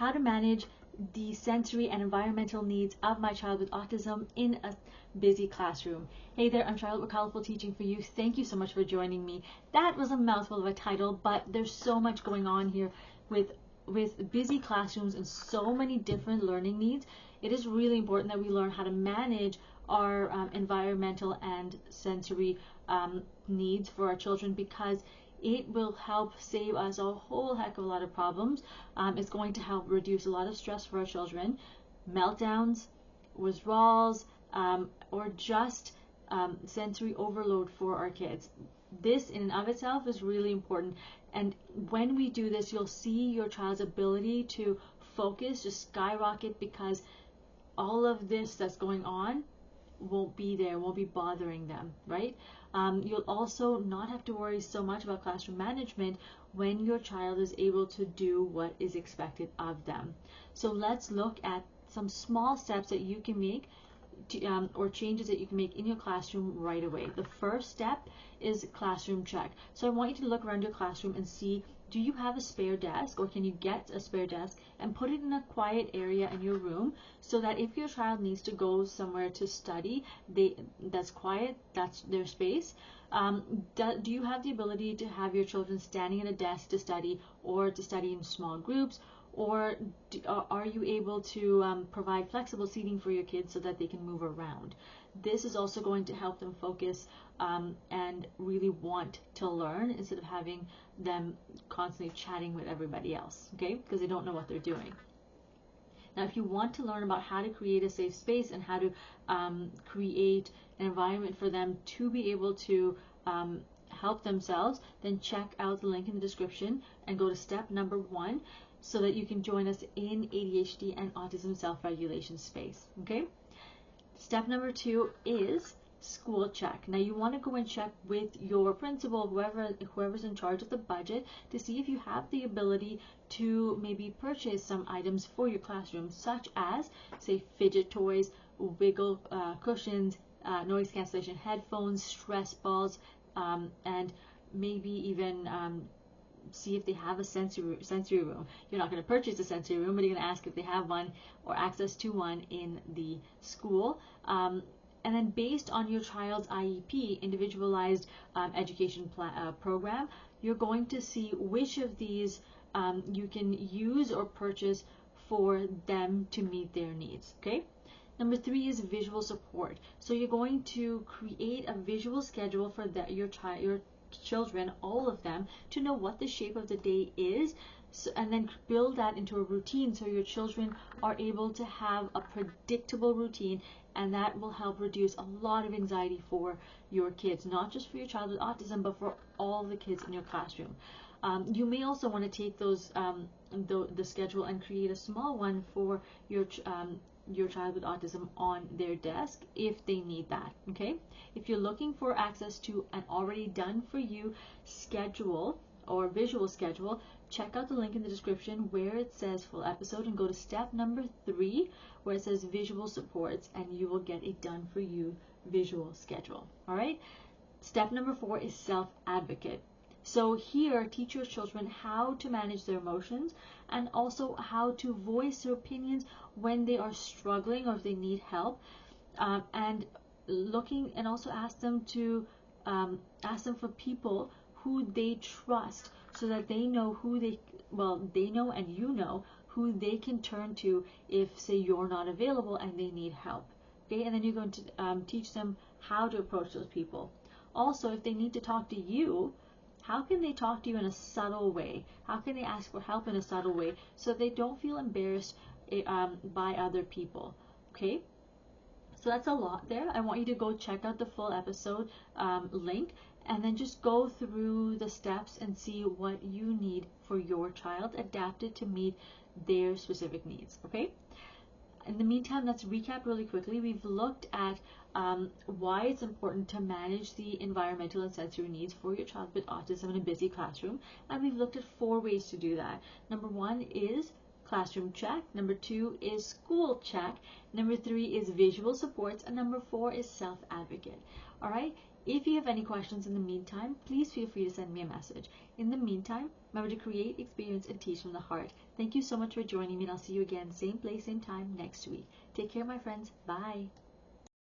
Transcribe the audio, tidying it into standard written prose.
how to manage the sensory and environmental needs of my child with autism in a busy classroom. Hey there, I'm Charlotte with Colorful Teaching for You. Thank you so much for joining me. That was a mouthful of a title, but there's so much going on here with busy classrooms and so many different learning needs. It is really important that we learn how to manage our environmental and sensory needs for our children, because it will help save us a whole heck of a lot of problems. It's going to help reduce a lot of stress for our children, meltdowns, withdrawals, or just sensory overload for our kids. This in and of itself is really important. And when we do this, you'll see your child's ability to focus just skyrocket, because all of this that's going on won't be there, won't be bothering them, right? You'll also not have to worry so much about classroom management when your child is able to do what is expected of them. So let's look at some small steps that you can make or changes that you can make in your classroom right away. The first step is classroom check. So I want you to look around your classroom and see, do you have a spare desk, or can you get a spare desk and put it in a quiet area in your room, so that if your child needs to go somewhere to study, that's quiet, that's their space. Do you have the ability to have your children standing at a desk to study, or to study in small groups? Or are you able to provide flexible seating for your kids so that they can move around? This is also going to help them focus and really want to learn, instead of having them constantly chatting with everybody else, okay? Because they don't know what they're doing. Now, if you want to learn about how to create a safe space and how to create an environment for them to be able to help themselves, then check out the link in the description and go to step number 1, so that you can join us in ADHD and autism self-regulation space, okay? Step number 2 is school check. Now, you want to go and check with your principal, whoever's in charge of the budget, to see if you have the ability to maybe purchase some items for your classroom, such as, say, fidget toys, wiggle cushions, noise cancellation headphones, stress balls, and maybe even see if they have a sensory room. You're not going to purchase a sensory room, but you're going to ask if they have one or access to one in the school. And then based on your child's IEP, individualized education program, you're going to see which of these you can use or purchase for them to meet their needs, okay? Number 3 is visual support. So you're going to create a visual schedule for your children, all of them, to know what the shape of the day is, and then build that into a routine, so your children are able to have a predictable routine, and that will help reduce a lot of anxiety for your kids, not just for your child with autism, but for all the kids in your classroom. You may also want to take those the schedule and create a small one for your child with autism on their desk if they need that, okay? If you're looking for access to an already done for you schedule or visual schedule, check out the link in the description where it says full episode, and go to step number 3 where it says visual supports, and you will get a done for you visual schedule. All right. Step number 4 is self-advocate. So here, teach your children how to manage their emotions, and also how to voice their opinions when they are struggling or if they need help, and also ask them for people who they trust, so that they know they know and you know who they can turn to if, say, you're not available and they need help, okay? And then you're going to teach them how to approach those people. Also, if they need to talk to you, how can they talk to you in a subtle way? How can they ask for help in a subtle way, so they don't feel embarrassed by other people, okay? So that's a lot there. I want you to go check out the full episode link, and then just go through the steps and see what you need for your child, adapted to meet their specific needs, okay? In the meantime, let's recap really quickly. We've looked at why it's important to manage the environmental and sensory needs for your child with autism in a busy classroom, and we've looked at 4 ways to do that. Number 1 is classroom check. Number 2 is school check. Number 3 is visual supports, and number 4 is self-advocate. All right. If you have any questions in the meantime, please feel free to send me a message. In the meantime, remember to create, experience, and teach from the heart. Thank you so much for joining me, and I'll see you again, same place, same time next week. Take care, my friends. Bye.